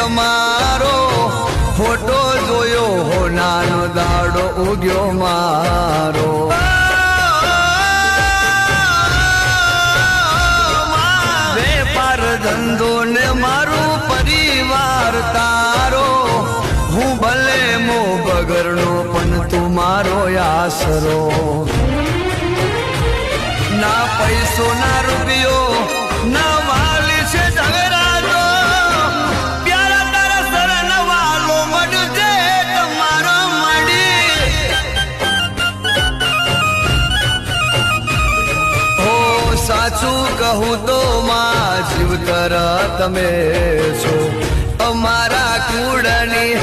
તમારો ફોટો જોયો હો નાનો દાડો ઉગ્યો મારો વેપાર ધંધો ને મારું પરિવાર તારો હું ભલે મો બગરનો પણ તું મારો આશરો ના પૈસો ના રૂપિયો ના વાલી છે ઝઘરાનો પ્યારા તારા શરણ વાલો મળજે તમારો મળી હો સાચું કહું તો માં જીવતર તમે છો અમારા કુળની